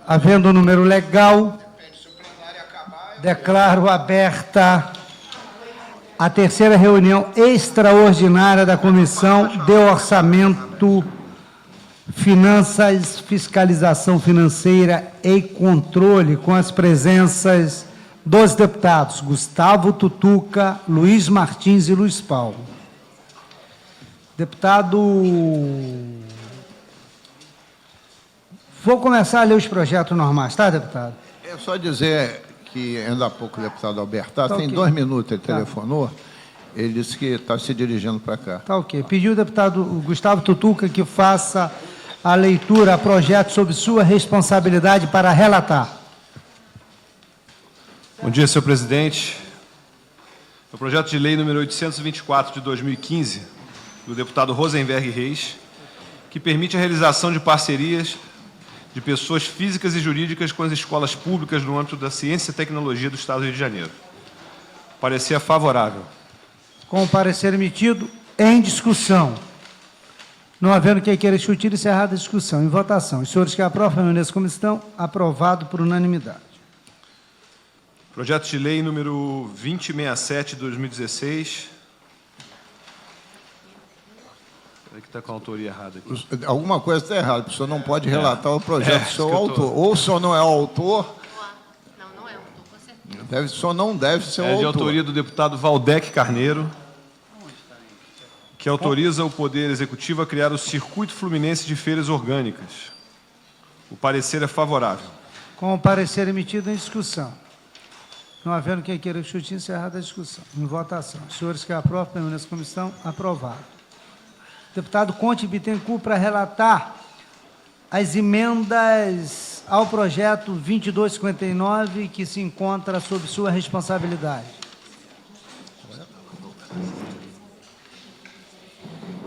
Havendo o número legal, declaro aberta a terceira reunião extraordinária da Comissão de Orçamento, Finanças, Fiscalização Financeira e Controle, com as presenças dos deputados Gustavo Tutuca, Luiz Martins e Luiz Paulo. Deputado... Vou começar a ler os projetos normais, tá, deputado? É só dizer que, ainda há pouco, o deputado Albertaz, Tá tem ok. 2 minutos, ele telefonou, ele disse que está se dirigindo para cá. Tá ok. Pediu o deputado Gustavo Tutuca que faça a leitura a projeto sob sua responsabilidade para relatar. Bom dia, senhor presidente. O projeto de lei número 824 de 2015, do deputado Rosenberg Reis, que permite a realização de parcerias de pessoas físicas e jurídicas com as escolas públicas no âmbito da ciência e tecnologia do Estado do Rio de Janeiro. Parecer favorável. Com o parecer emitido, em discussão. Não havendo quem queira discutir, encerrada a discussão. Em votação. Os senhores que aprovam, permaneçam como estão. Aprovado por unanimidade. Projeto de lei número 2067 de 2016. Peraí que está com a autoria errada aqui. Alguma coisa está errada, o senhor não pode relatar o projeto do seu isso que eu autor. tô- Ou o senhor não é o autor, Não é autor, com certeza. o senhor não deve ser o É de autor. autoria do deputado Valdec Carneiro, que autoriza o Poder Executivo a criar o Circuito Fluminense de Feiras Orgânicas. O parecer é favorável. Com o parecer emitido, em discussão. Não havendo quem queira discutir, encerrada a discussão. Em votação. Os senhores que aprovam, permaneçam como estão. Aprovado. Deputado Conte Bittencourt, para relatar as emendas ao projeto 2259, que se encontra sob sua responsabilidade.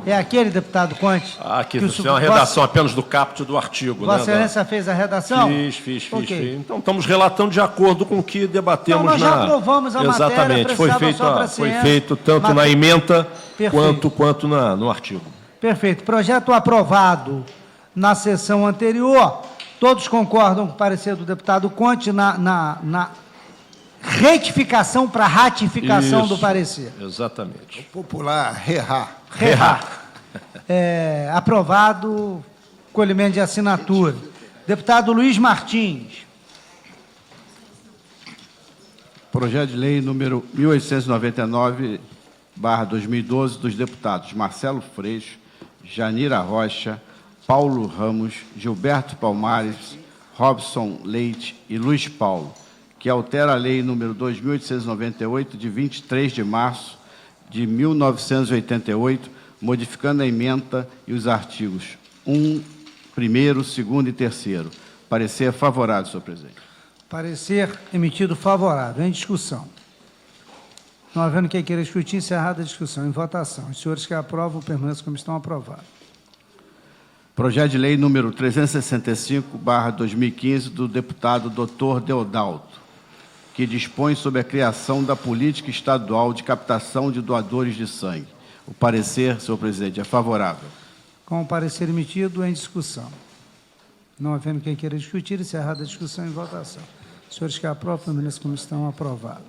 É aquele, deputado Conte? Aqui, que o isso é senhor- uma redação apenas do caput do artigo. Vossa né, Excelência fez a redação? Fiz. Ok. Então, estamos relatando de acordo com o que debatemos Não, nós já aprovamos a matéria, Exatamente. Foi precisava feito, só pra foi ciência. feito tanto na Maté- ementa Perfeito. quanto no artigo. Perfeito. Projeto aprovado na sessão anterior. Todos concordam com o parecer do deputado Conte na retificação para ratificação Isso, do parecer. Exatamente. Popular, rerrar. Aprovado, colhimento de assinatura. Deputado Luiz Martins. Projeto de lei número 1899/2012 dos deputados Marcelo Freixo, Janira Rocha, Paulo Ramos, Gilberto Palmares, Robson Leite e Luiz Paulo, que altera a lei número 2898 de 23 de março de 1988, modificando a ementa e os artigos 1, 1º, 2º e 3º. Parecer favorável, senhor presidente. Parecer emitido favorável. Em discussão. Não havendo quem queira discutir, encerrada a discussão. Em votação. Os senhores que aprovam, permaneçam como estão. Aprovados. Projeto de lei número 365/2015 do deputado Dr. Deodalto, que dispõe sobre a criação da política estadual de captação de doadores de sangue. O parecer, senhor presidente, é favorável. Com o parecer emitido, em discussão. Não havendo quem queira discutir, encerrada a discussão em votação. Os senhores que aprovam, permaneçam como estão. Aprovado.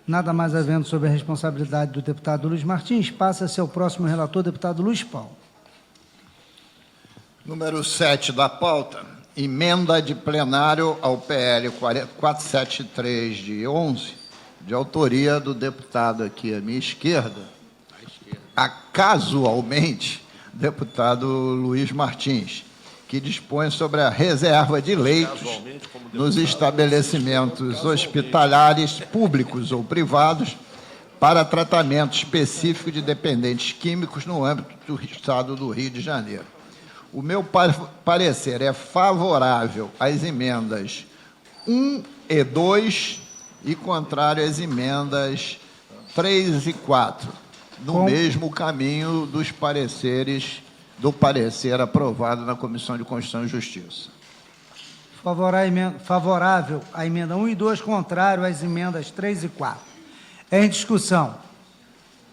Nada mais havendo sobre a responsabilidade do deputado Luiz Martins, passa-se ao próximo relator, deputado Luiz Paulo. Número 7 da pauta, emenda de plenário ao PL 473 de 11, de autoria do deputado aqui à minha esquerda, casualmente, deputado Luiz Martins, que dispõe sobre a reserva de leitos nos estabelecimentos hospitalares públicos ou privados para tratamento específico de dependentes químicos no âmbito do Estado do Rio de Janeiro. O meu parecer é favorável às emendas 1 e 2 e contrário às emendas 3 e 4, no mesmo caminho dos pareceres do parecer aprovado na Comissão de Constituição e Justiça. Favorável à emenda 1 e 2, contrário às emendas 3 e 4. Em discussão.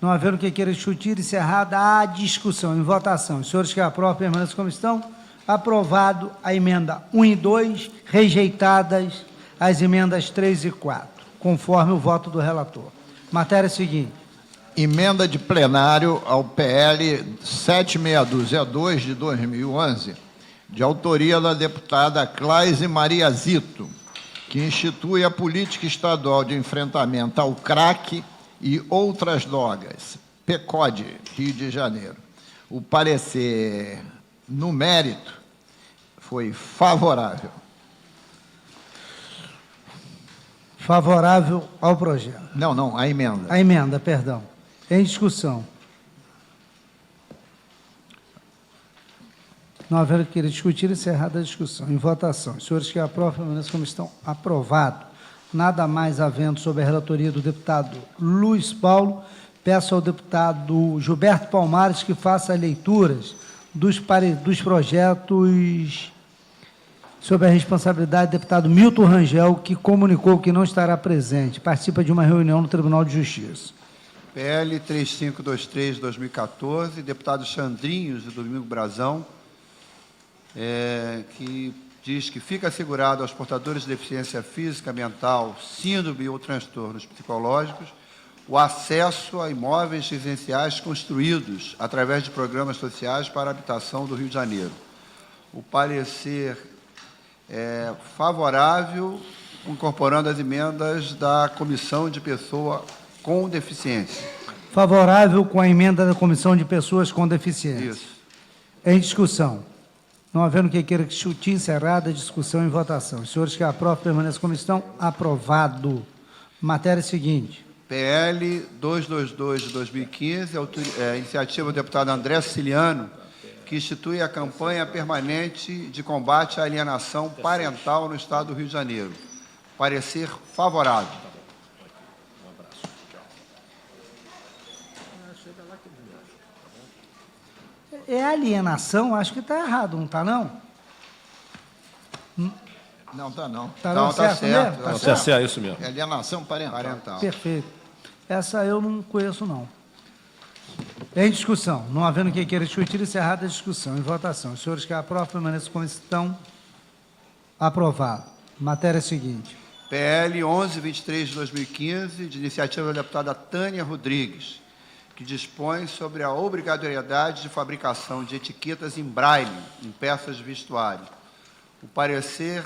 Não havendo quem queira discutir, encerrada a discussão. Em votação. Os senhores que aprovam, permaneçam como estão. Aprovado a emenda 1 e 2, rejeitadas as emendas 3 e 4, conforme o voto do relator. Matéria seguinte. Emenda de plenário ao PL 7622 de 2011, de autoria da deputada Claise Maria Zito, que institui a política estadual de enfrentamento ao crack e outras drogas, PECOD, Rio de Janeiro. O parecer, no mérito, foi favorável. Favorável ao projeto. Não, a emenda. A emenda, perdão. Em discussão. Não havendo que querer discutir, encerrada a discussão. Em votação. Os senhores que aprovam, permaneçam como estão. Aprovado. Nada mais havendo sob a relatoria do deputado Luiz Paulo, peço ao deputado Gilberto Palmares que faça leituras dos projetos sob a responsabilidade do deputado Milton Rangel, que comunicou que não estará presente. Participa de uma reunião no Tribunal de Justiça. PL 3523 de 2014, deputado Xandrinhos, de Domingo Brazão, que diz que fica assegurado aos portadores de deficiência física, mental, síndrome ou transtornos psicológicos o acesso a imóveis residenciais construídos através de programas sociais para a habitação do Rio de Janeiro. O parecer é favorável, incorporando as emendas da Comissão de Pessoa com Deficiência. Favorável com a emenda da Comissão de Pessoas com Deficiência. Isso. Em discussão. Não havendo que queira discutir, encerrada a discussão em votação. Os senhores que aprovam, permaneçam como estão. Aprovado. Matéria seguinte. PL 222 de 2015, iniciativa do deputado André Siciliano, que institui a campanha permanente de combate à alienação parental no Estado do Rio de Janeiro. Parecer favorável. É alienação? Acho que está errado, não está, não? Não, tá não. Está não, certo mesmo? Tá certo? É isso mesmo. É alienação parental. Perfeito. Essa eu não conheço, não. Em discussão. Não havendo quem queira discutir, encerrada a discussão. Em votação. Os senhores que aprovam, permaneçam como estão. Aprovado. Matéria seguinte. PL 1123 de 2015, de iniciativa da deputada Tânia Rodrigues, que dispõe sobre a obrigatoriedade de fabricação de etiquetas em braille em peças de vestuário. O parecer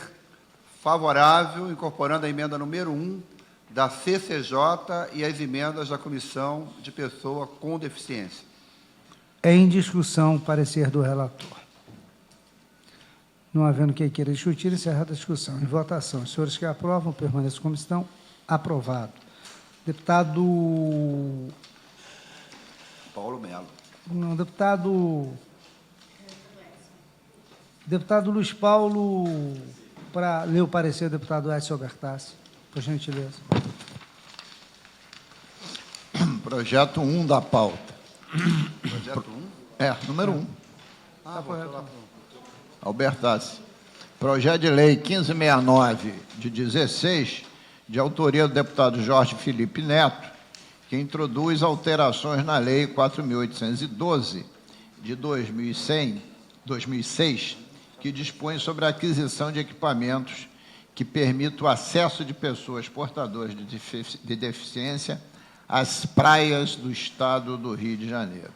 favorável, incorporando a emenda número 1 da CCJ e as emendas da Comissão de Pessoa com Deficiência. Em discussão, parecer do relator. Não havendo quem queira discutir, encerrada a discussão. Em votação. Os senhores que aprovam, permaneçam como estão. Aprovado. Deputado... Paulo Melo. Não, deputado Luiz Paulo, para ler o parecer do deputado Edson Bertassi, por gentileza. Projeto 1 da pauta. Projeto 1? Número 1. Tá correto. Albertassi. Projeto de lei 1569, de 16, de autoria do deputado Jorge Felipe Neto, que introduz alterações na Lei 4.812, de 2006, que dispõe sobre a aquisição de equipamentos que permitam o acesso de pessoas portadoras de deficiência às praias do Estado do Rio de Janeiro.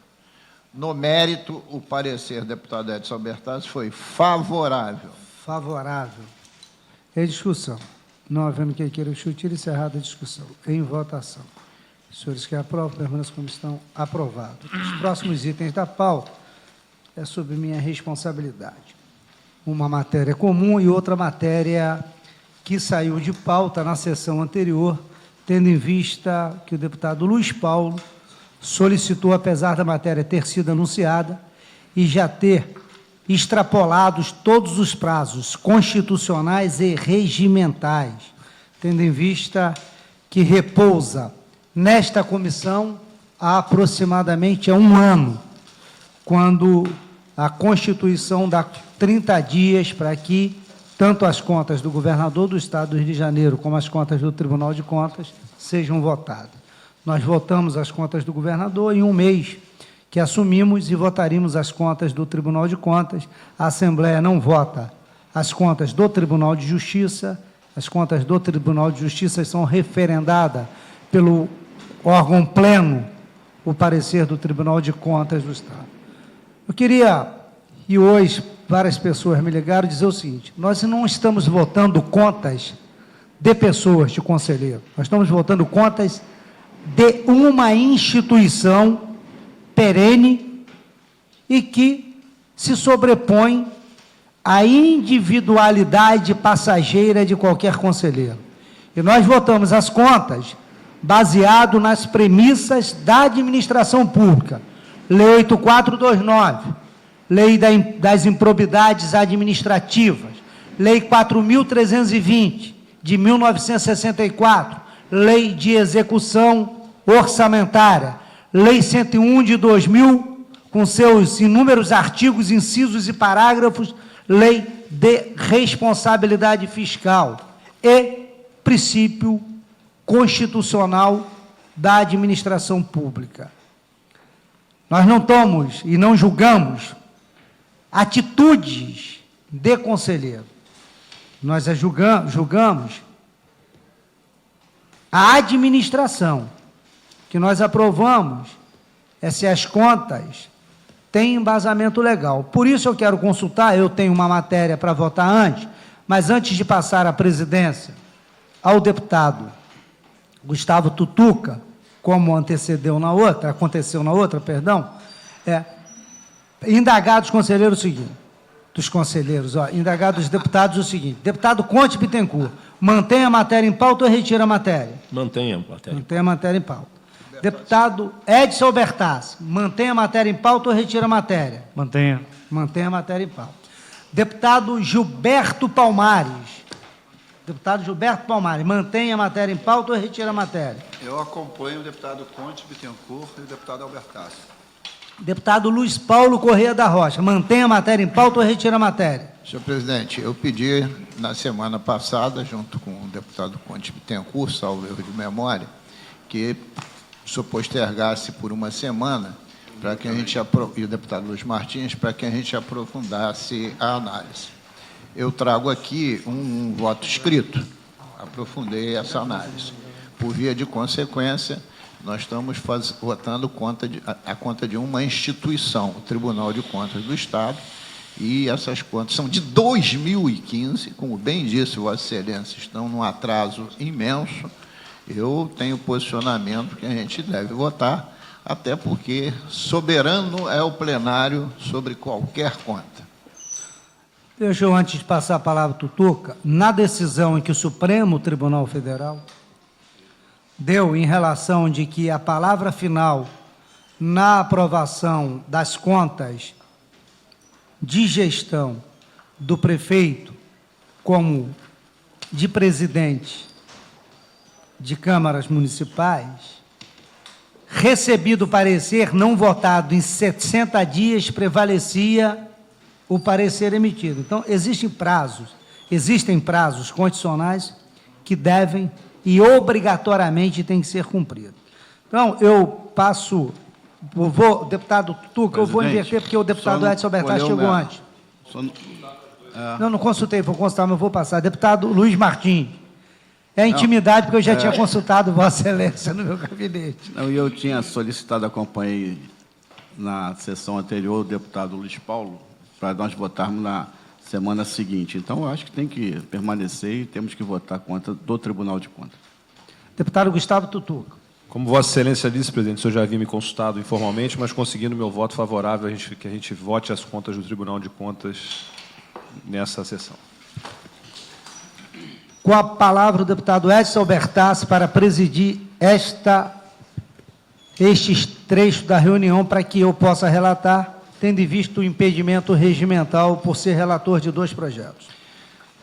No mérito, o parecer do deputado Edson Albertazzi foi favorável. Favorável. Em discussão. Não havendo quem queira discutir, encerrada a discussão. Em votação. Os senhores que aprovam, permaneçam como estão. Aprovado. Os próximos itens da pauta é sob minha responsabilidade. Uma matéria comum e outra matéria que saiu de pauta na sessão anterior, tendo em vista que o deputado Luiz Paulo solicitou, apesar da matéria ter sido anunciada e já ter extrapolados todos os prazos constitucionais e regimentais, tendo em vista que repousa nesta comissão há aproximadamente 1 ano, quando a Constituição dá 30 dias para que tanto as contas do governador do Estado do Rio de Janeiro como as contas do Tribunal de Contas sejam votadas. Nós votamos as contas do governador em 1 mês, que assumimos e votaríamos as contas do Tribunal de Contas. A Assembleia não vota as contas do Tribunal de Justiça. As contas do Tribunal de Justiça são referendadas pelo órgão pleno, o parecer do Tribunal de Contas do Estado. Eu queria, e hoje várias pessoas me ligaram, dizer o seguinte: nós não estamos votando contas de pessoas, de conselheiro, nós estamos votando contas de uma instituição perene e que se sobrepõe à individualidade passageira de qualquer conselheiro. E nós votamos as contas baseado nas premissas da administração pública. Lei 8429, Lei das Improbidades Administrativas, Lei 4.320, de 1964, Lei de Execução Orçamentária, Lei 101 de 2000, com seus inúmeros artigos, incisos e parágrafos, Lei de Responsabilidade Fiscal e princípio constitucional da administração pública. Nós não tomamos e não julgamos atitudes de conselheiro. Nós julgamos a administração, que nós aprovamos se as contas têm embasamento legal. Por isso eu quero consultar, eu tenho uma matéria para votar antes, mas antes de passar a presidência ao deputado Gustavo Tutuca, como aconteceu na outra, indagar dos conselheiros o seguinte, indagar dos deputados o seguinte: deputado Conte Bittencourt, mantém a matéria em pauta ou retira a matéria? Mantenha a matéria. Mantém a matéria em pauta. Deputado Edson Bertassi, mantém a matéria em pauta ou retira a matéria? Mantenha. Mantém a matéria em pauta. Deputado Gilberto Palmares, mantém a matéria em pauta ou retira a matéria? Eu acompanho o deputado Conte Bittencourt e o deputado Albertassi. Deputado Luiz Paulo Corrêa da Rocha, mantém a matéria em pauta ou retira a matéria? Senhor presidente, eu pedi na semana passada, junto com o deputado Conte Bittencourt, salvo erro de memória, que o senhor postergasse por uma semana para que a gente e o deputado Luiz Martins, para que a gente aprofundasse a análise. Eu trago aqui um voto escrito, aprofundei essa análise. Por via de consequência, nós estamos votando a conta de uma instituição, o Tribunal de Contas do Estado, e essas contas são de 2015, como bem disse Vossa Excelência, estão num atraso imenso. Eu tenho posicionamento que a gente deve votar, até porque soberano é o plenário sobre qualquer conta. Deixa eu, antes de passar a palavra ao Tutuca, na decisão em que o Supremo Tribunal Federal deu em relação de que a palavra final na aprovação das contas de gestão do prefeito como de presidente de câmaras municipais, recebido o parecer, não votado em 60 dias, prevalecia o parecer emitido. Então, existem prazos condicionais que devem e obrigatoriamente têm que ser cumpridos. Então, eu passo, deputado Tuca, eu vou inverter, porque o deputado Edson Bertassi chegou antes. Não consultei, vou consultar, mas vou passar. Deputado Luiz Martins. É intimidade, porque eu já tinha consultado Vossa Excelência no meu gabinete. Não, e eu tinha solicitado, acompanhei na sessão anterior o deputado Luiz Paulo, para nós votarmos na semana seguinte. Então, eu acho que tem que permanecer e temos que votar contra do Tribunal de Contas. Deputado Gustavo Tutuca. Como Vossa Excelência disse, presidente, o senhor já havia me consultado informalmente, mas conseguindo meu voto favorável, que a gente vote as contas do Tribunal de Contas nessa sessão. Com a palavra o deputado Edson Bertassi para presidir estes trechos da reunião para que eu possa relatar, tendo em vista o impedimento regimental por ser relator de 2 projetos.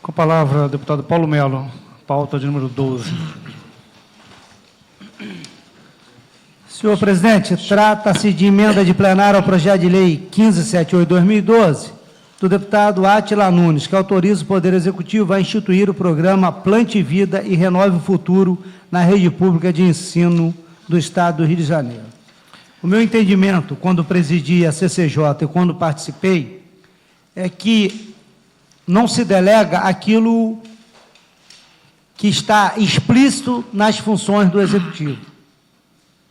Com a palavra, deputado Paulo Melo, pauta de número 12. Senhor presidente, trata-se de emenda de plenário ao projeto de lei 1578/2012, do deputado Átila Nunes, que autoriza o Poder Executivo a instituir o programa Plante Vida e Renove o Futuro na rede pública de ensino do Estado do Rio de Janeiro. O meu entendimento, quando presidi a CCJ e quando participei, é que não se delega aquilo que está explícito nas funções do Executivo.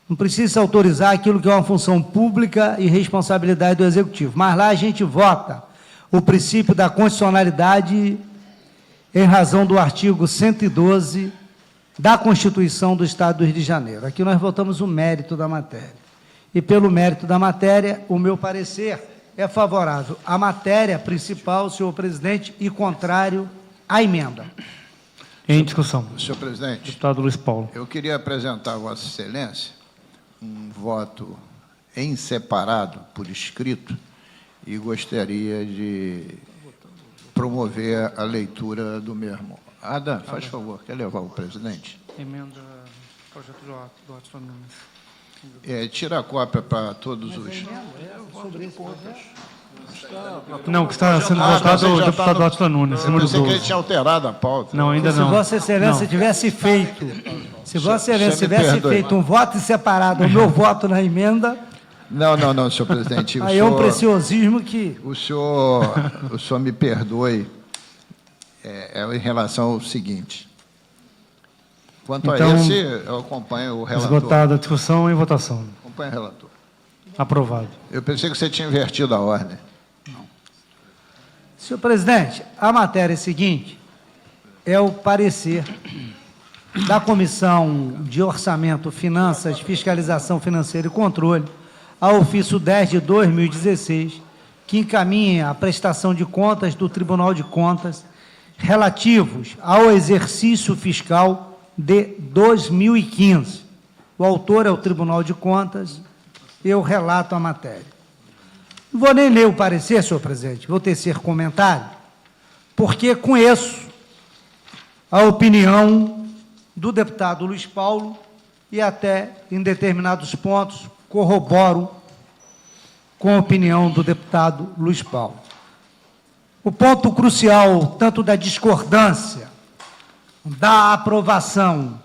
Não precisa autorizar aquilo que é uma função pública e responsabilidade do Executivo. Mas lá a gente vota o princípio da constitucionalidade em razão do artigo 112 da Constituição do Estado do Rio de Janeiro. Aqui nós votamos o mérito da matéria. E pelo mérito da matéria, o meu parecer é favorável à matéria principal, senhor presidente, e contrário à emenda. Em discussão. Senhor presidente, Deputado Luiz Paulo. eu queria apresentar a Vossa Excelência um voto em separado, por escrito, e gostaria de promover a leitura do mesmo. Adam, faz favor, quer levar o presidente? Emenda, projeto do Atila Nunes. Tira a cópia para todos os... Não, que está sendo votado o deputado Atila Nunes, Eu número pensei que ele 12. tinha alterado a pauta. Não, ainda Se não. Vossa Excelência Não. tivesse feito, se Vossa Excelência Você me tivesse perdoe. feito um voto separado, o meu voto na emenda, Não, senhor presidente. aí é um preciosismo que... O senhor me perdoe, é em relação ao seguinte. Quanto Então, a esse, eu acompanho o relator. Esgotada a discussão e votação. Acompanho o relator. Aprovado. Eu pensei que você tinha invertido a ordem. Senhor presidente, a matéria seguinte é o parecer da Comissão de Orçamento, Finanças, Fiscalização Financeira e Controle ao ofício 10 de 2016, que encaminha a prestação de contas do Tribunal de Contas relativos ao exercício fiscal de 2015. O autor é o Tribunal de Contas, eu relato a matéria. Não vou nem ler o parecer, senhor presidente, vou tecer comentário, porque conheço a opinião do deputado Luiz Paulo e até, em determinados pontos, corroboro com a opinião do deputado Luiz Paulo. O ponto crucial, tanto da discordância, da aprovação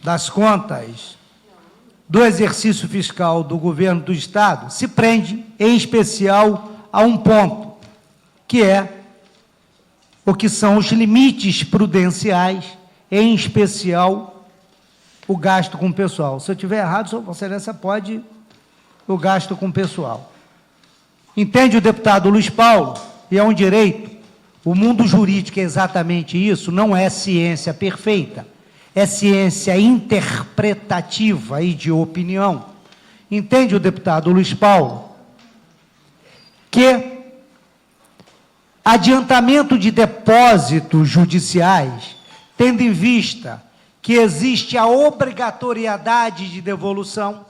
das contas do exercício fiscal do governo do Estado, se prende, em especial, a um ponto, que é o que são os limites prudenciais, em especial, o gasto com o pessoal. Se eu estiver errado, Sua Excelência pode o gasto com o pessoal. Entende o deputado Luiz Paulo, e é um direito, o mundo jurídico é exatamente isso, não é ciência perfeita, é ciência interpretativa e de opinião. Entende o deputado Luiz Paulo que adiantamento de depósitos judiciais, tendo em vista que existe a obrigatoriedade de devolução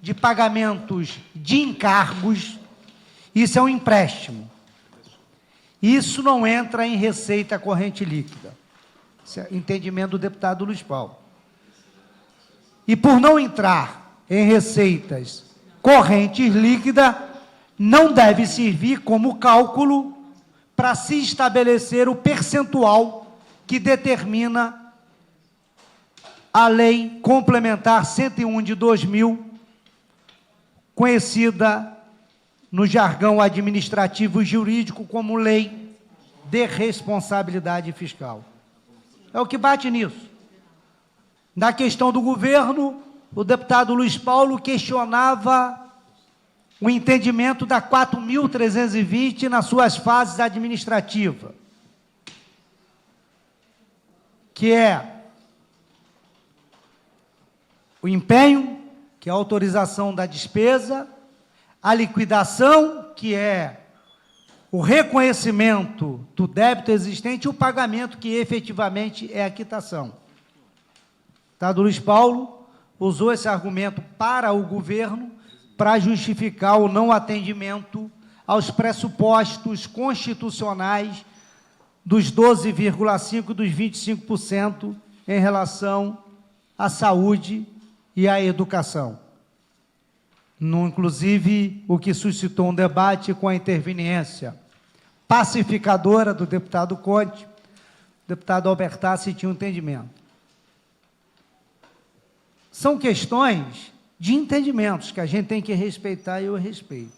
de pagamentos de encargos, isso é um empréstimo. Isso não entra em receita corrente líquida. Esse é o entendimento do deputado Luiz Paulo. E por não entrar em receitas correntes líquidas, não deve servir como cálculo para se estabelecer o percentual que determina a Lei Complementar 101 de 2000, conhecida no jargão administrativo e jurídico como Lei de Responsabilidade Fiscal. É o que bate nisso. Na questão do governo, o deputado Luiz Paulo questionava o entendimento da 4.320 nas suas fases administrativas, que é o empenho, que é a autorização da despesa, a liquidação, que é o reconhecimento do débito existente, e o pagamento, que efetivamente é a quitação. O deputado Luiz Paulo usou esse argumento para o governo para justificar o não atendimento aos pressupostos constitucionais dos 12,5% e dos 25% em relação à saúde e à educação. Inclusive, o que suscitou um debate com a interveniência pacificadora do deputado Conte, o deputado Albertassi tinha um entendimento. São questões de entendimentos que a gente tem que respeitar e eu respeito.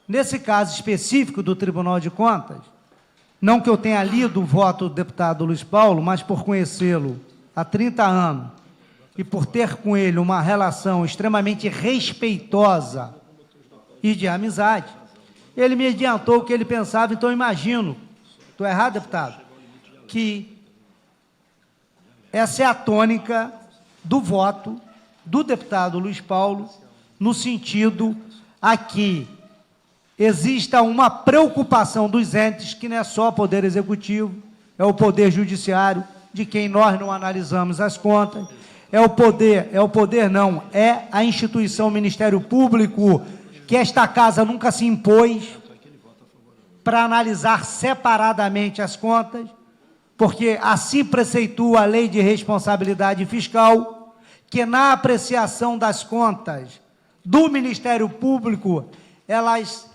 Nesse caso específico do Tribunal de Contas, não que eu tenha lido o voto do deputado Luiz Paulo, mas por conhecê-lo há 30 anos e por ter com ele uma relação extremamente respeitosa e de amizade, ele me adiantou o que ele pensava, então eu imagino, estou errado, deputado, que essa é a tônica do voto do deputado Luiz Paulo, no sentido a que exista uma preocupação dos entes, que não é só o Poder Executivo, é o Poder Judiciário, de quem nós não analisamos as contas, é a instituição Ministério Público, que esta casa nunca se impôs para analisar separadamente as contas, porque assim preceitua a Lei de Responsabilidade Fiscal, que na apreciação das contas do Ministério Público, elas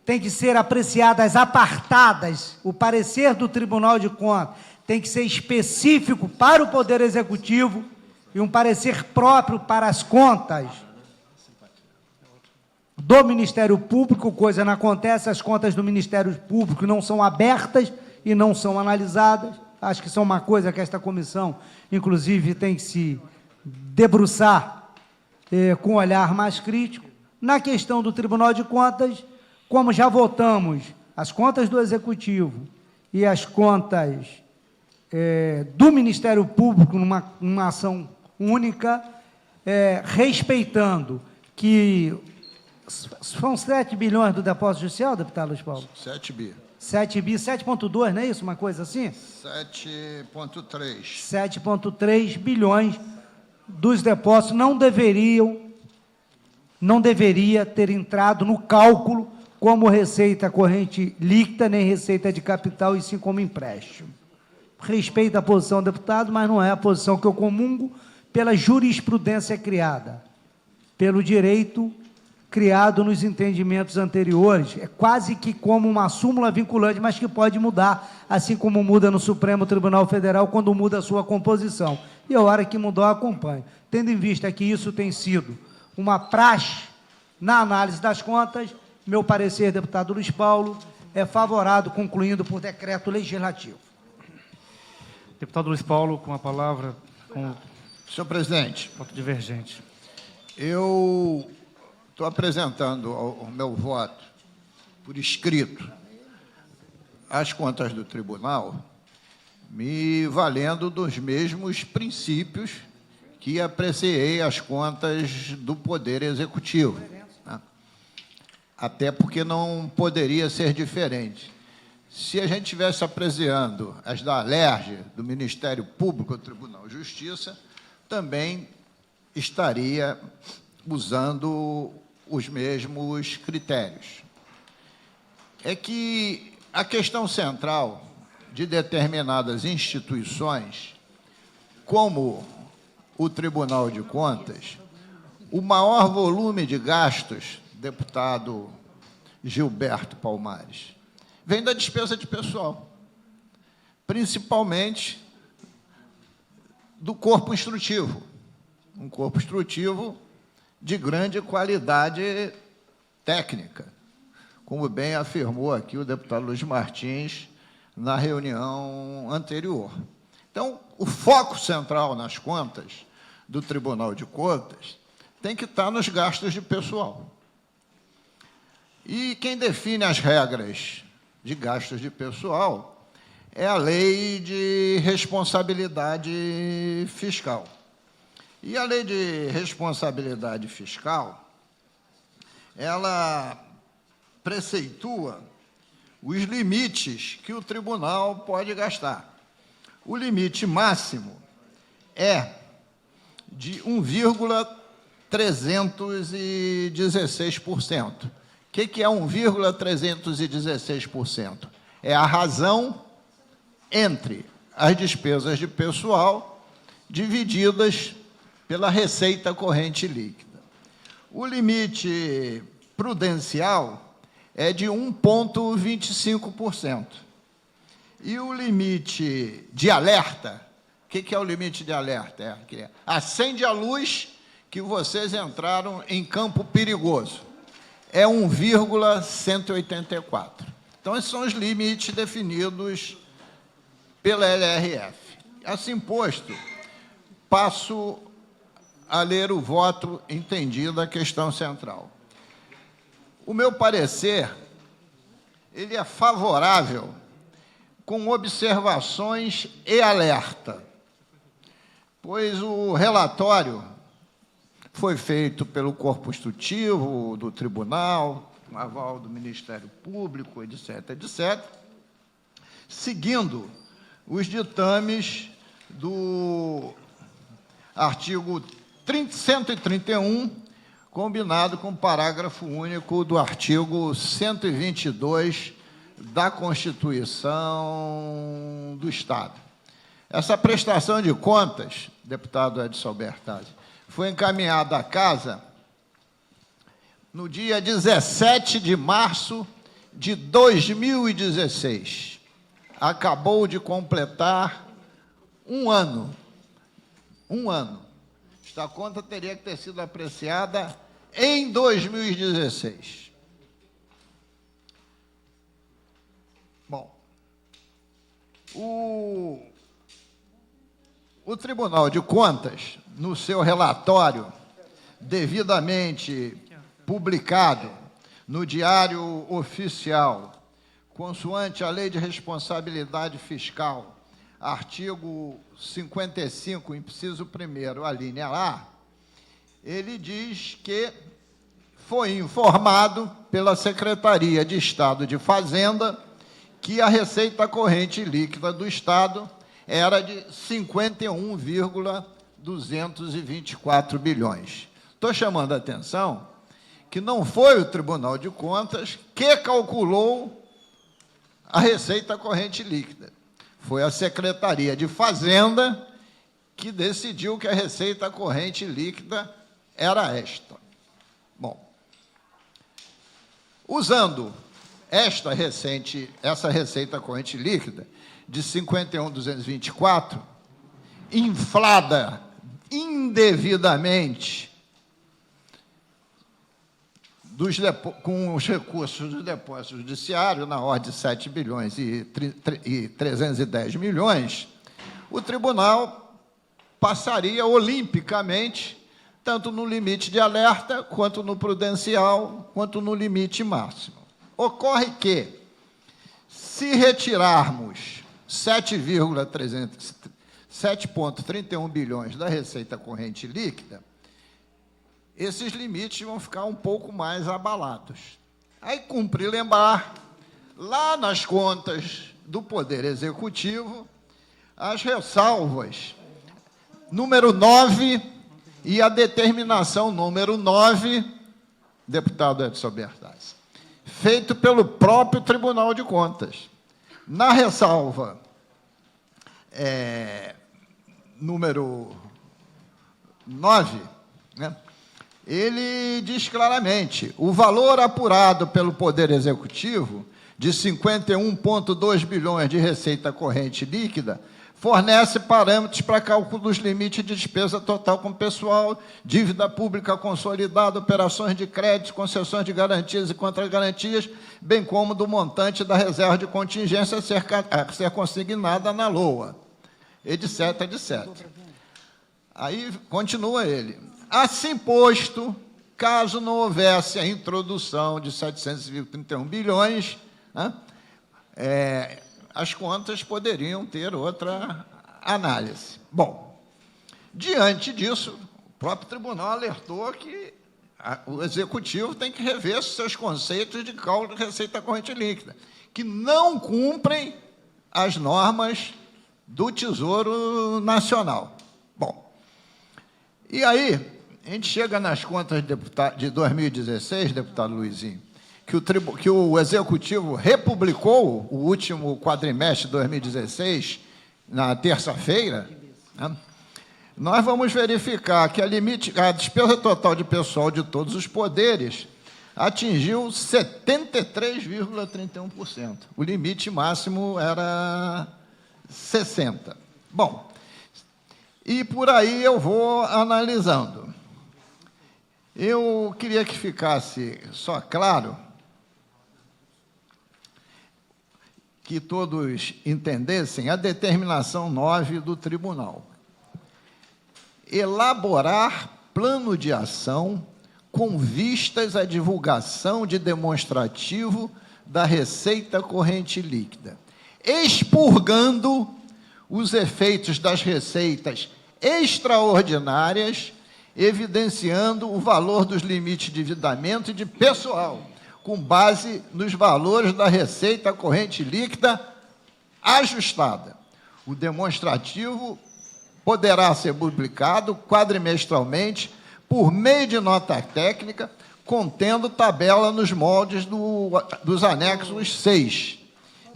têm que ser apreciadas apartadas, o parecer do Tribunal de Contas tem que ser específico para o Poder Executivo e um parecer próprio para as contas do Ministério Público, coisa não acontece, as contas do Ministério Público não são abertas e não são analisadas. Acho que isso é uma coisa que esta comissão, inclusive, tem que se debruçar com um olhar mais crítico. Na questão do Tribunal de Contas, como já votamos as contas do Executivo e as contas do Ministério Público numa ação única, respeitando que são 7 bilhões do depósito judicial, deputado Luiz Paulo? 7 bi. 7,2, não é isso? Uma coisa assim? 7,3. 7,3 bilhões dos depósitos não deveria ter entrado no cálculo como receita corrente líquida, nem receita de capital, e sim como empréstimo. Respeito a posição do deputado, mas não é a posição que eu comungo pela jurisprudência criada, pelo direito criado nos entendimentos anteriores. É quase que como uma súmula vinculante, mas que pode mudar, assim como muda no Supremo Tribunal Federal, quando muda a sua composição. E a hora que mudou, eu acompanho. Tendo em vista que isso tem sido uma praxe na análise das contas, meu parecer, deputado Luiz Paulo, é favorável, concluindo por decreto legislativo. Deputado Luiz Paulo, com a palavra, com Senhor presidente, voto divergente. eu estou apresentando o meu voto por escrito às contas do tribunal, me valendo dos mesmos princípios que apreciei as contas do Poder Executivo, né? Até porque não poderia ser diferente. Se a gente estivesse apreciando as da Alerj, do Ministério Público, do Tribunal de Justiça, também estaria usando os mesmos critérios. É que a questão central de determinadas instituições, como o Tribunal de Contas, o maior volume de gastos, deputado Gilberto Palmares, vem da despesa de pessoal, principalmente do corpo instrutivo, um corpo instrutivo de grande qualidade técnica, como bem afirmou aqui o deputado Luiz Martins na reunião anterior. Então, o foco central nas contas do Tribunal de Contas tem que estar nos gastos de pessoal. E quem define as regras de gastos de pessoal é a Lei de Responsabilidade Fiscal. E a Lei de Responsabilidade Fiscal, ela preceitua os limites que o tribunal pode gastar. O limite máximo é de 1,316%. O que é 1,316%? É a razão entre as despesas de pessoal divididas pela receita corrente líquida. O limite prudencial é de 1,25%. E o limite de alerta, o que é o limite de alerta? Acende a luz que vocês entraram em campo perigoso. É 1,184. Então, esses são os limites definidos pela LRF. Assim posto, passo a ler o voto entendido a questão central. O meu parecer, ele é favorável com observações e alerta, pois o relatório foi feito pelo corpo instrutivo do tribunal, com aval do Ministério Público, etc., etc., seguindo os ditames do artigo 131, combinado com o parágrafo único do artigo 122 da Constituição do Estado. Essa prestação de contas, deputado Edson Bertazzi, foi encaminhada à Casa no dia 17 de março de 2016. Acabou de completar um ano. Um ano. Esta conta teria que ter sido apreciada em 2016. Bom, o Tribunal de Contas, no seu relatório, devidamente publicado no Diário Oficial, consoante a Lei de Responsabilidade Fiscal, artigo 55, inciso 1º, a linha A, ele diz que foi informado pela Secretaria de Estado de Fazenda que a receita corrente líquida do Estado era de 51,224 bilhões. Estou chamando a atenção que não foi o Tribunal de Contas que calculou a receita corrente líquida. Foi a Secretaria de Fazenda que decidiu que a receita corrente líquida era esta. Bom, usando essa receita corrente líquida de 51.224, inflada indevidamente com os recursos do depósito judiciário, na ordem de 7 bilhões e 310 milhões, o tribunal passaria olimpicamente, tanto no limite de alerta, quanto no prudencial, quanto no limite máximo. Ocorre que, se retirarmos 7,31 bilhões da receita corrente líquida, esses limites vão ficar um pouco mais abalados. Aí cumpre lembrar, lá nas contas do Poder Executivo, as ressalvas número 9 e a determinação número 9, deputado Edson Bertazzi, feito pelo próprio Tribunal de Contas. Na ressalva número 9, né, ele diz claramente: o valor apurado pelo Poder Executivo de 51,2 bilhões de receita corrente líquida fornece parâmetros para cálculo dos limites de despesa total com pessoal, dívida pública consolidada, operações de crédito, concessões de garantias e contra-garantias, bem como do montante da reserva de contingência a ser consignada na LOA, etc., etc. Aí continua ele. Assim posto, caso não houvesse a introdução de 731 bilhões, né, as contas poderiam ter outra análise. Bom, diante disso, o próprio tribunal alertou que o Executivo tem que rever seus conceitos de cálculo de receita corrente líquida, que não cumprem as normas do Tesouro Nacional. Bom, e aí a gente chega nas contas de 2016, deputado Luizinho, que o Executivo republicou o último quadrimestre de 2016, na terça-feira, né? Nós vamos verificar que a despesa total de pessoal de todos os poderes atingiu 73,31%. O limite máximo era 60%. Bom, e por aí eu vou analisando. Eu queria que ficasse só claro que todos entendessem a determinação 9 do tribunal. Elaborar plano de ação com vistas à divulgação de demonstrativo da receita corrente líquida, expurgando os efeitos das receitas extraordinárias, evidenciando o valor dos limites de endividamento e de pessoal, com base nos valores da receita corrente líquida ajustada. O demonstrativo poderá ser publicado quadrimestralmente por meio de nota técnica, contendo tabela nos moldes dos anexos 6,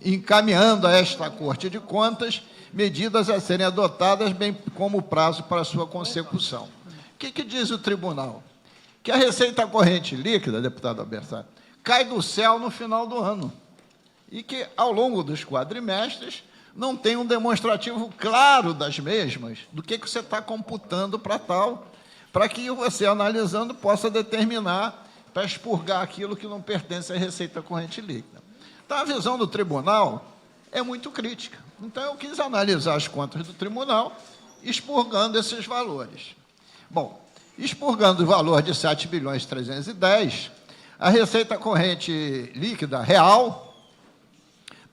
encaminhando a esta Corte de Contas medidas a serem adotadas, bem como o prazo para sua consecução. O que diz o tribunal? Que a receita corrente líquida, deputado Alberto, cai do céu no final do ano e que, ao longo dos quadrimestres, não tem um demonstrativo claro das mesmas, do que você está computando para tal, para que você, analisando, possa determinar, para expurgar aquilo que não pertence à receita corrente líquida. Então, a visão do tribunal é muito crítica. Então, eu quis analisar as contas do tribunal, expurgando esses valores. Bom, expurgando o valor de 7.310.000, a receita corrente líquida real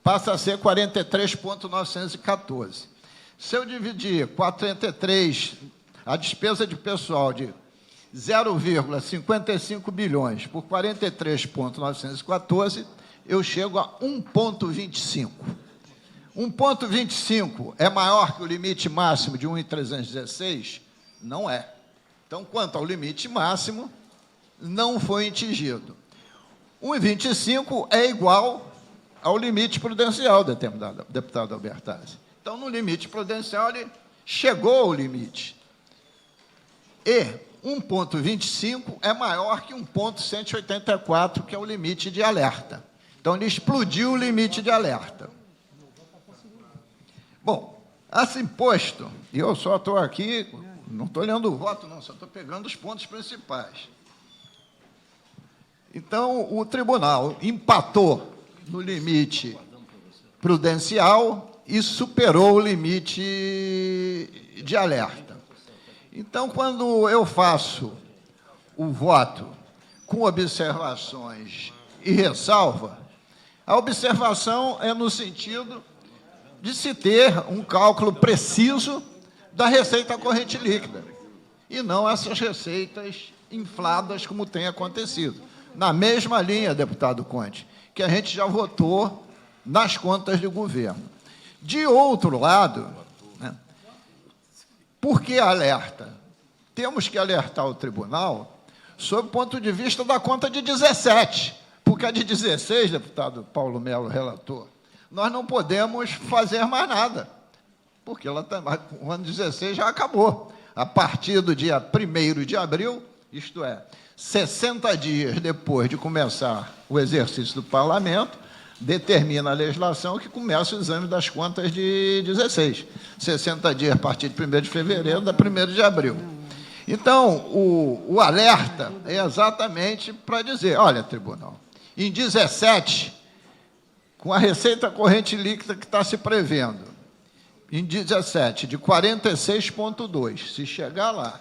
passa a ser 43.914. Se eu dividir 43, a despesa de pessoal de 0,55 bilhões por 43.914, eu chego a 1,25. 1,25 é maior que o limite máximo de 1,316? Não é. Então, quanto ao limite máximo, não foi atingido. 1,25 é igual ao limite prudencial, deputado Albertazzi. Então, no limite prudencial, ele chegou ao limite. E 1,25 é maior que 1,184, que é o limite de alerta. Então, ele explodiu o limite de alerta. Bom, assim posto, e eu só estou aqui, não estou lendo o voto, não, só estou pegando os pontos principais. Então, o tribunal empatou no limite prudencial e superou o limite de alerta. Então, quando eu faço o voto com observações e ressalva, a observação é no sentido de se ter um cálculo preciso da receita corrente líquida, e não essas receitas infladas como tem acontecido. Na mesma linha, deputado Conte, que a gente já votou nas contas de governo. De outro lado, né, por que alerta? Temos que alertar o tribunal sob o ponto de vista da conta de 17, porque a de 16, deputado Paulo Melo, relator, nós não podemos fazer mais nada, porque ela o ano 16 já acabou. A partir do dia 1º de abril, isto é, 60 dias depois de começar o exercício do parlamento, determina a legislação que começa o exame das contas de 16. 60 dias a partir de 1º de fevereiro, da 1º de abril. Então, o alerta é exatamente para dizer, olha, tribunal, em 17, com a receita corrente líquida que está se prevendo, em 17, de 46,2, se chegar lá,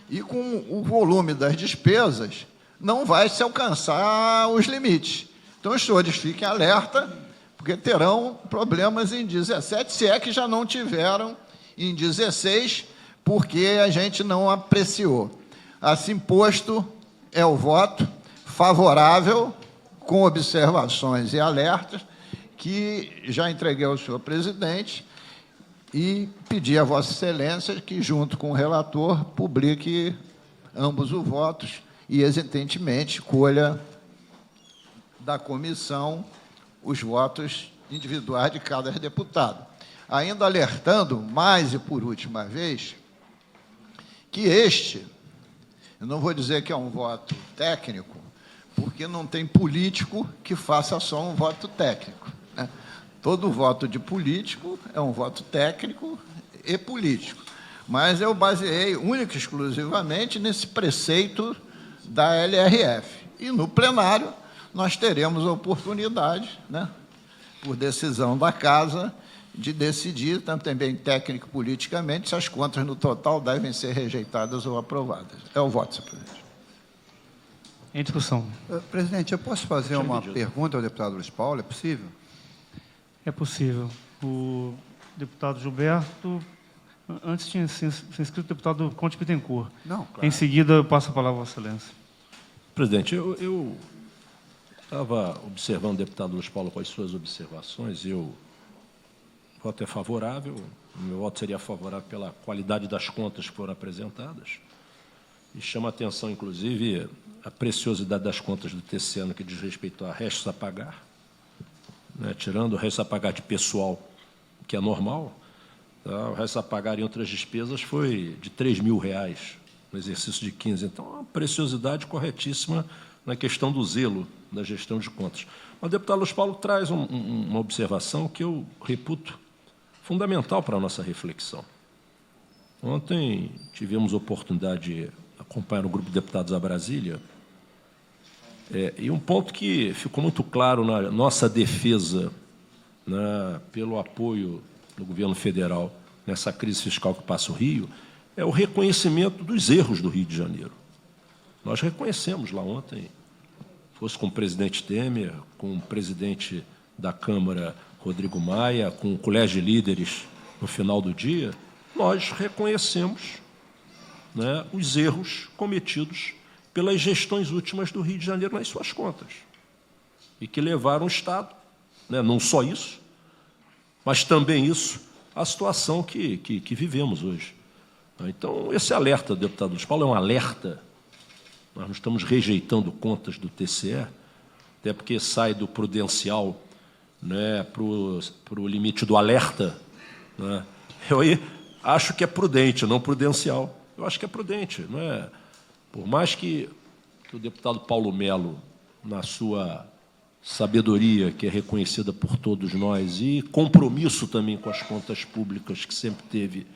e com o volume das despesas, não vai se alcançar os limites. Então, os senhores fiquem alerta, porque terão problemas em 17, se é que já não tiveram em 16, porque a gente não apreciou. Assim posto, é o voto favorável, com observações e alertas, que já entreguei ao senhor presidente e pedi a Vossa Excelência que, junto com o relator, publique ambos os votos e, exigentemente, colha da comissão os votos individuais de cada deputado. Ainda alertando, mais e por última vez, que este, eu não vou dizer que é um voto técnico, porque não tem político que faça só um voto técnico, né? Todo voto de político é um voto técnico e político. Mas eu baseei única e exclusivamente nesse preceito da LRF. E no plenário nós teremos a oportunidade, né, por decisão da Casa, de decidir, também técnico-politicamente, se as contas no total devem ser rejeitadas ou aprovadas. É o voto, senhor presidente. Em discussão. Presidente, eu posso fazer uma pergunta ao deputado Luiz Paulo? É possível? É possível. O deputado Gilberto, antes tinha se inscrito o deputado Conte Bittencourt. Não, claro. Em seguida, eu passo a palavra à Vossa Excelência. Presidente, eu estava observando o deputado Luiz Paulo com as suas observações, e o voto é favorável, o meu voto seria favorável pela qualidade das contas que foram apresentadas, e chama a atenção, inclusive, a preciosidade das contas do TCE no que diz respeito a restos a pagar, né, tirando o resto a pagar de pessoal, que é normal, tá, o resto a pagar em outras despesas foi de R$ 3.000 no exercício de 15. Então, uma preciosidade corretíssima na questão do zelo da gestão de contas. O deputado Luiz Paulo traz uma observação que eu reputo fundamental para a nossa reflexão. Ontem tivemos a oportunidade de acompanhar o grupo de deputados a Brasília, e um ponto que ficou muito claro na nossa defesa, né, pelo apoio do governo federal nessa crise fiscal que passa o Rio, é o reconhecimento dos erros do Rio de Janeiro. Nós reconhecemos lá ontem, fosse com o presidente Temer, com o presidente da Câmara, Rodrigo Maia, com o colégio de líderes no final do dia, nós reconhecemos, né, os erros cometidos pelas gestões últimas do Rio de Janeiro nas suas contas, e que levaram o Estado, né, não só isso, mas também isso, à situação que vivemos hoje. Então, esse alerta, deputado Luiz Paulo, é um alerta. Nós não estamos rejeitando contas do TCE, até porque sai do prudencial, né, para o limite do alerta, né. Eu aí acho que é prudente, não prudencial. Eu acho que é prudente, não é? Por mais que o deputado Paulo Melo, na sua sabedoria, que é reconhecida por todos nós, e compromisso também com as contas públicas que sempre teve,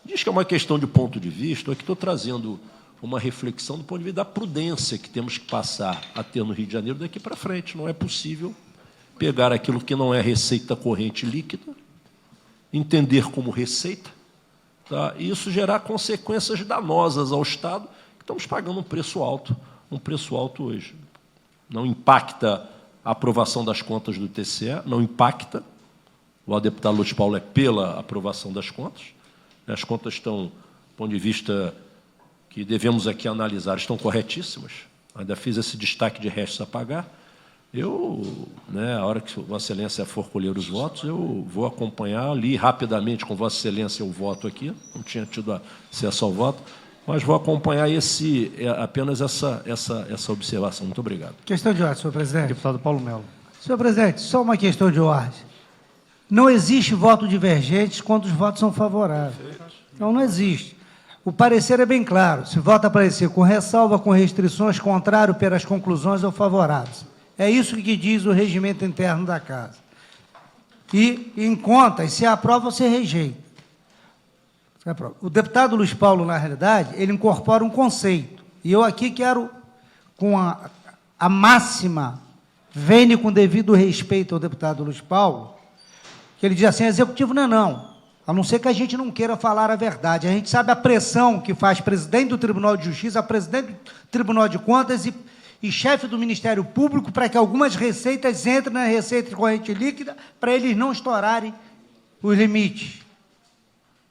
diz que é uma questão de ponto de vista. Eu aqui estou trazendo uma reflexão do ponto de vista da prudência que temos que passar a ter no Rio de Janeiro daqui para frente. Não é possível pegar aquilo que não é receita corrente líquida, entender como receita, tá, e isso gerar consequências danosas ao Estado, que estamos pagando um preço alto hoje. Não impacta a aprovação das contas do TCE, não impacta. O deputado Luiz Paulo é pela aprovação das contas. As contas estão, do ponto de vista que devemos aqui analisar, estão corretíssimas. Ainda fiz esse destaque de restos a pagar. Eu, né, a hora que Vossa Excelência for colher os votos, eu vou acompanhar, li rapidamente com Vossa Excelência o voto aqui, não tinha tido acesso ao voto, mas vou acompanhar apenas essa observação. Muito obrigado. Questão de ordem, senhor presidente. Deputado Paulo Melo. Senhor presidente, só uma questão de ordem. Não existe voto divergente quando os votos são favoráveis. Então, não existe. O parecer é bem claro. Se vota parecer com ressalva, com restrições, contrário pelas conclusões ou favoráveis. É isso que diz o regimento interno da Casa. E, em contas, se aprova ou se rejeita. O deputado Luiz Paulo, na realidade, ele incorpora um conceito. E eu aqui quero, com a máxima vênia, com devido respeito ao deputado Luiz Paulo, que ele diz assim: executivo não. A não ser que a gente não queira falar a verdade. A gente sabe a pressão que faz presidente do Tribunal de Justiça, presidente do Tribunal de Contas e chefe do Ministério Público para que algumas receitas entrem na receita de corrente líquida para eles não estourarem os limites.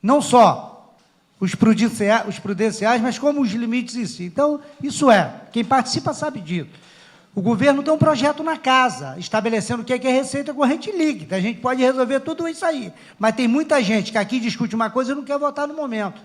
Não só os prudenciais, mas como os limites em si. Então, isso quem participa sabe disso. O governo tem um projeto na Casa, estabelecendo o que é receita corrente líquida. A gente pode resolver tudo isso aí. Mas tem muita gente que aqui discute uma coisa e não quer votar no momento.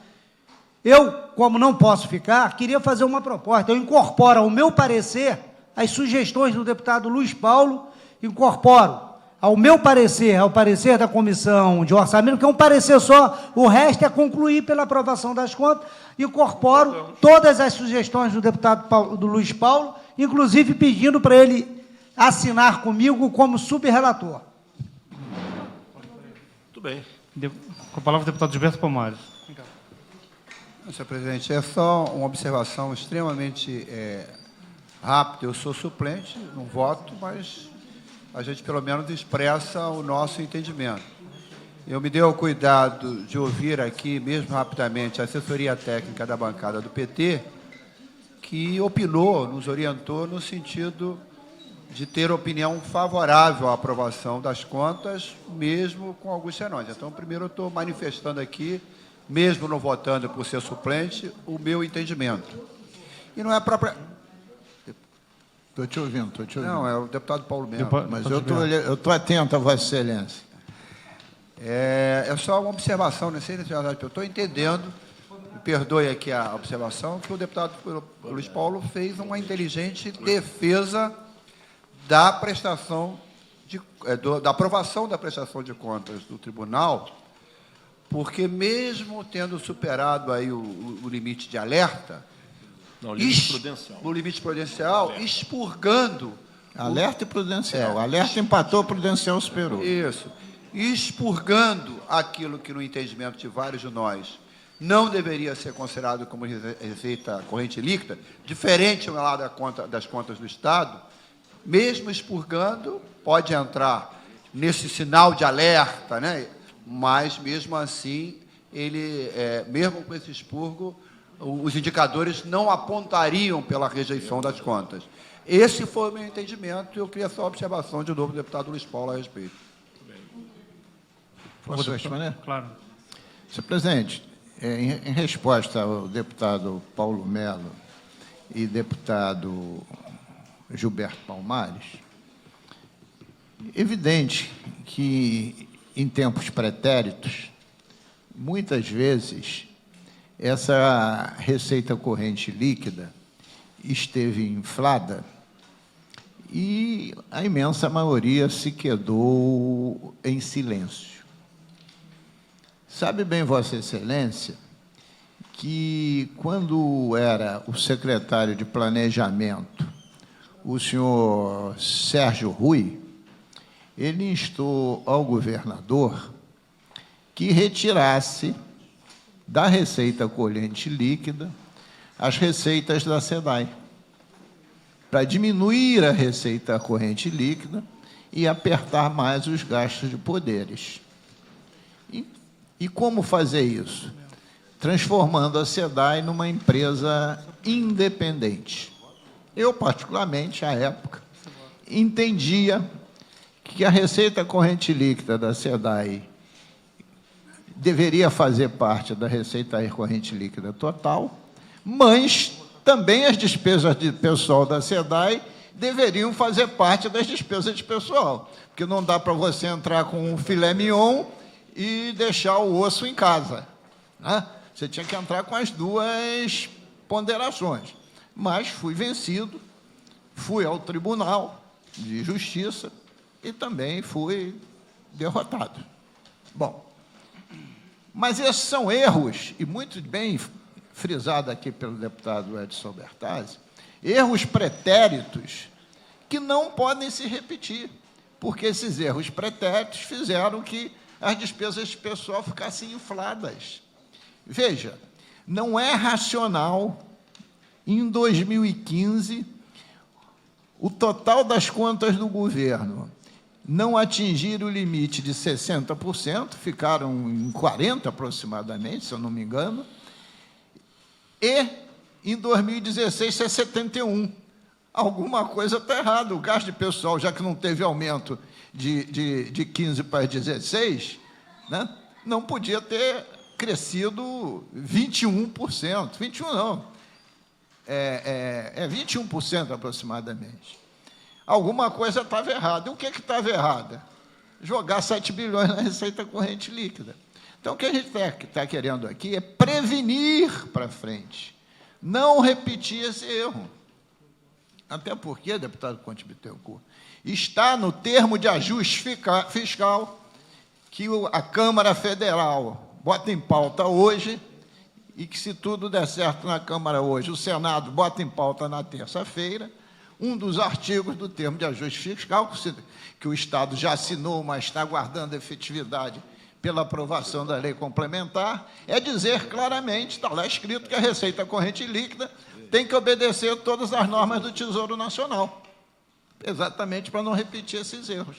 Eu, como não posso ficar, queria fazer uma proposta. Eu incorporo ao meu parecer as sugestões do deputado Luiz Paulo, incorporo ao meu parecer, ao parecer da Comissão de Orçamento, que é um parecer só, o resto é concluir pela aprovação das contas, incorporo todas as sugestões do deputado do Luiz Paulo, inclusive pedindo para ele assinar comigo como subrelator. Muito bem. Com a palavra o deputado Gilberto Palmares. Senhor presidente, é só uma observação extremamente rápida. Eu sou suplente, não voto, mas a gente pelo menos expressa o nosso entendimento. Eu me dei ao cuidado de ouvir aqui, mesmo rapidamente, a assessoria técnica da bancada do PT, que opinou, nos orientou no sentido de ter opinião favorável à aprovação das contas, mesmo com alguns senões. Então, primeiro, eu estou manifestando aqui, mesmo não votando por ser suplente, o meu entendimento. E não é própria... Estou te ouvindo, estou te ouvindo. Não, é o deputado Paulo Melo. Mas eu estou atento a Vossa Excelência. É só uma observação, não sei se eu estou entendendo, me perdoe aqui a observação, que o deputado Luiz Paulo fez uma inteligente defesa da prestação da aprovação da prestação de contas do tribunal, porque mesmo tendo superado aí o limite de alerta, Não, limite prudencial. no limite prudencial, expurgando Alerta e prudencial. Alerta empatou, prudencial superou. isso, expurgando aquilo que, no entendimento de vários de nós, não deveria ser considerado como receita corrente líquida, diferente lá das contas do Estado, mesmo expurgando, pode entrar nesse sinal de alerta, né? Mas, mesmo assim, ele, mesmo com esse expurgo, os indicadores não apontariam pela rejeição das contas. Esse foi o meu entendimento e eu queria só a observação de novo do deputado Luiz Paulo a respeito. Posso responder? Claro. Senhor presidente, em resposta ao deputado Paulo Melo e deputado Gilberto Palmares, evidente que, em tempos pretéritos, muitas vezes, essa receita corrente líquida esteve inflada e a imensa maioria se quedou em silêncio. Sabe bem, Vossa Excelência, que quando era o secretário de Planejamento, o senhor Sérgio Rui, ele instou ao governador que retirasse da receita corrente líquida as receitas da SEDAI, para diminuir a receita corrente líquida e apertar mais os gastos de poderes. E como fazer isso? Transformando a SEDAI numa empresa independente. Eu, particularmente, à época, entendia que a receita corrente líquida da SEDAI deveria fazer parte da receita corrente líquida total, mas também as despesas de pessoal da SEDAI deveriam fazer parte das despesas de pessoal, porque não dá para você entrar com um filé mignon e deixar o osso em casa, né? Você tinha que entrar com as duas ponderações. Mas fui vencido, fui ao Tribunal de Justiça e também fui derrotado. Bom, mas esses são erros, e muito bem frisado aqui pelo deputado Edson Bertazzi, erros pretéritos que não podem se repetir, porque esses erros pretéritos fizeram que as despesas de pessoal ficassem infladas. Veja, não é racional, em 2015, o total das contas do governo não atingir o limite de 60%, ficaram em 40% aproximadamente, se eu não me engano, e, em 2016, é 71%. Alguma coisa está errada. O gasto de pessoal, já que não teve aumento de 15 para 16, né, não podia ter crescido 21%. 21% não. 21% aproximadamente. Alguma coisa estava errada. E o que estava errada? Jogar 7 bilhões na receita corrente líquida. Então, o que a gente está querendo aqui é prevenir para frente, não repetir esse erro. Até porque, deputado Conte Bittencourt, está no termo de ajuste fiscal que a Câmara Federal bota em pauta hoje e que, se tudo der certo na Câmara hoje, o Senado bota em pauta na terça-feira, um dos artigos do termo de ajuste fiscal, que o Estado já assinou, mas está aguardando efetividade pela aprovação da lei complementar é dizer claramente, está lá escrito que a receita corrente líquida tem que obedecer todas as normas do Tesouro Nacional, exatamente para não repetir esses erros.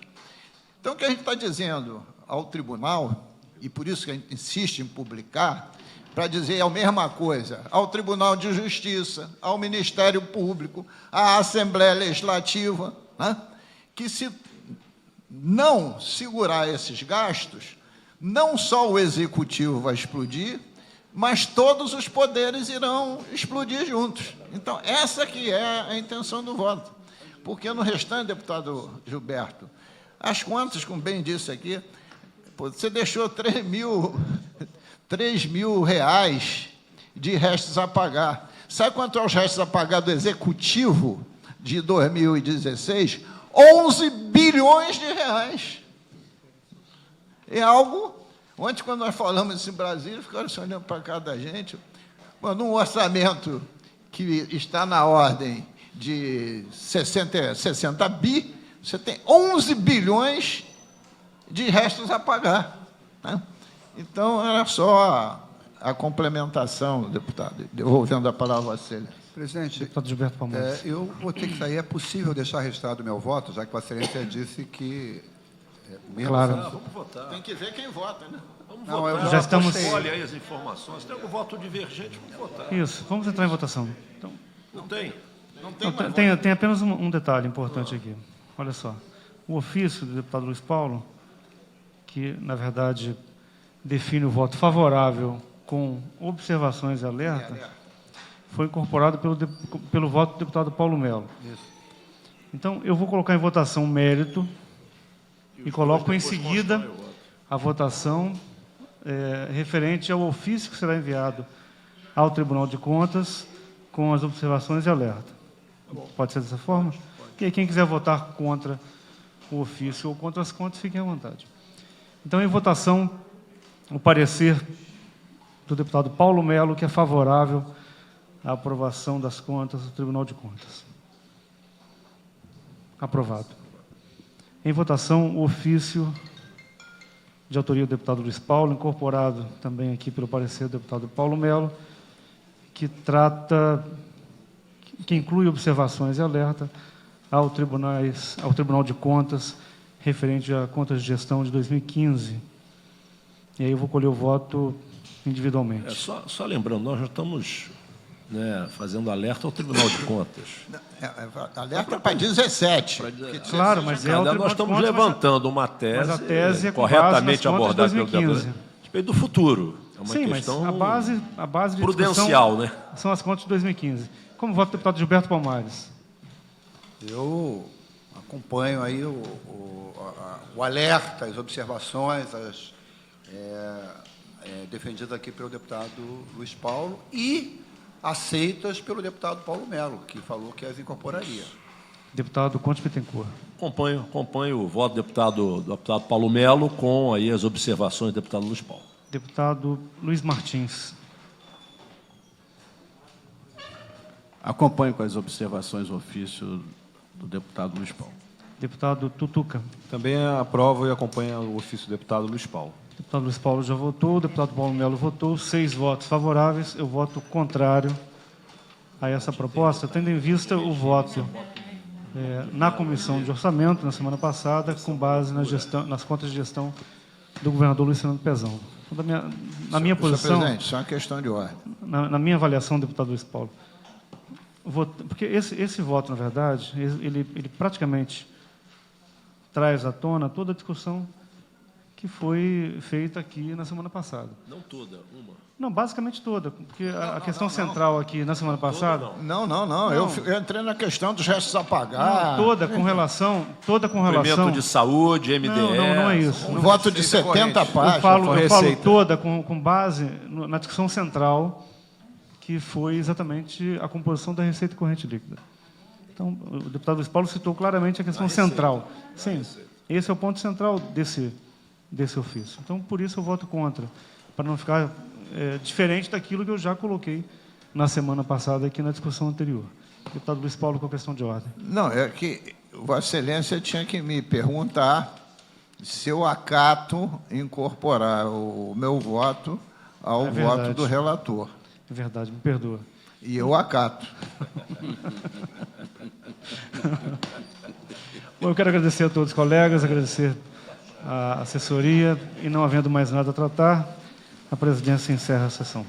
Então, o que a gente está dizendo ao tribunal, e por isso que a gente insiste em publicar, para dizer a mesma coisa ao Tribunal de Justiça, ao Ministério Público, à Assembleia Legislativa, né, que se não segurar esses gastos, não só o Executivo vai explodir, mas todos os poderes irão explodir juntos. Então, essa que é a intenção do voto. Porque no restante, deputado Gilberto, as contas, como bem disse aqui, pô, você deixou 3 mil reais de restos a pagar. Sabe quanto é os restos a pagar do Executivo de 2016? 11 bilhões de reais. É algo... Ontem, quando nós falamos isso em Brasília, ficaram se olhando para cá da gente. Num orçamento que está na ordem de 60 bi, você tem 11 bilhões de restos a pagar, né? Então, era só a complementação, deputado. Devolvendo a palavra a você. Presidente, Deputado Gilberto Palmares. eu vou ter que sair. É possível deixar registrado o meu voto, já que Vossa Excelência disse que... mesmo Claro. sendo- Vamos votar. Tem que ver quem vota, né? Vamos Não, votar. eu já estamos- apostei. Olha aí as informações. Tem algum voto divergente? Vamos votar. Isso, vamos entrar em votação. Então, Não tem? Não tem não, mais tem apenas um detalhe importante aqui. Olha só. O ofício do deputado Luiz Paulo, que, na verdade, define o voto favorável com observações e alerta, foi incorporado pelo voto do deputado Paulo Melo. Então, eu vou colocar em votação o mérito e coloco em seguida a votação referente ao ofício que será enviado ao Tribunal de Contas com as observações e alerta. Pode ser dessa forma? E aí, quem quiser votar contra o ofício ou contra as contas, fiquem à vontade. Então, em votação, o parecer do deputado Paulo Melo, que é favorável à aprovação das contas do Tribunal de Contas. Aprovado. Em votação, o ofício de autoria do deputado Luiz Paulo, incorporado também aqui pelo parecer do deputado Paulo Melo, que inclui observações e alerta ao Tribunal de Contas, referente a contas de gestão de 2015. E aí eu vou colher o voto individualmente. Só lembrando, nós já estamos fazendo alerta ao Tribunal de Contas. Alerta para 17. Claro, mas é o Tribunal Nós de estamos Contas, levantando uma mas a tese é com corretamente base nas contas de abordada pelo 2015. deputado. A respeito do futuro. É uma Sim, mas questão a base de prudencial, né? discussão são as contas de 2015. Como vota o deputado Gilberto Palmares? Eu acompanho aí o alerta, as observações, defendidas aqui pelo deputado Luiz Paulo e aceitas pelo deputado Paulo Melo, que falou que as incorporaria. Deputado Conte Bittencourt. Acompanho o voto do deputado Paulo Melo com aí as observações do deputado Luiz Paulo. Deputado Luiz Martins. Acompanho com as observações o ofício do deputado Luiz Paulo. Deputado Tutuca. Também aprovo e acompanho o ofício do deputado Luiz Paulo. O deputado Luiz Paulo já votou, o deputado Paulo Melo votou, 6 votos favoráveis, eu voto contrário a essa proposta, tendo em vista o voto na Comissão de Orçamento, na semana passada, com base nas contas de gestão do governador Luiz Fernando Pezão. Então, na minha posição... Senhor presidente, isso é uma questão de ordem. Na minha avaliação, deputado Luiz Paulo, porque esse voto, na verdade, ele praticamente traz à tona toda a discussão que foi feita aqui na semana passada. Não toda, uma. Não, basicamente toda, porque a questão central aqui na semana passada... Não. Eu entrei na questão dos restos a pagar. Toda com relação... Suplemento de saúde, MDE. Não é isso. Um voto de 70 páginas. Eu falo receita. toda com base na discussão central, que foi exatamente a composição da receita corrente líquida. Então, o deputado Luiz Paulo citou claramente a questão central. Sim, esse é o ponto central desse ofício. Então, por isso eu voto contra, para não ficar diferente daquilo que eu já coloquei na semana passada aqui na discussão anterior. Deputado Luiz Paulo, com a questão de ordem. Não, é que Vossa Excelência tinha que me perguntar Se eu acato incorporar o meu voto ao É verdade. voto do relator. É verdade, me perdoa. E eu acato. Bom, eu quero agradecer a todos os colegas, agradecer a assessoria e, não havendo mais nada a tratar, a presidência encerra a sessão.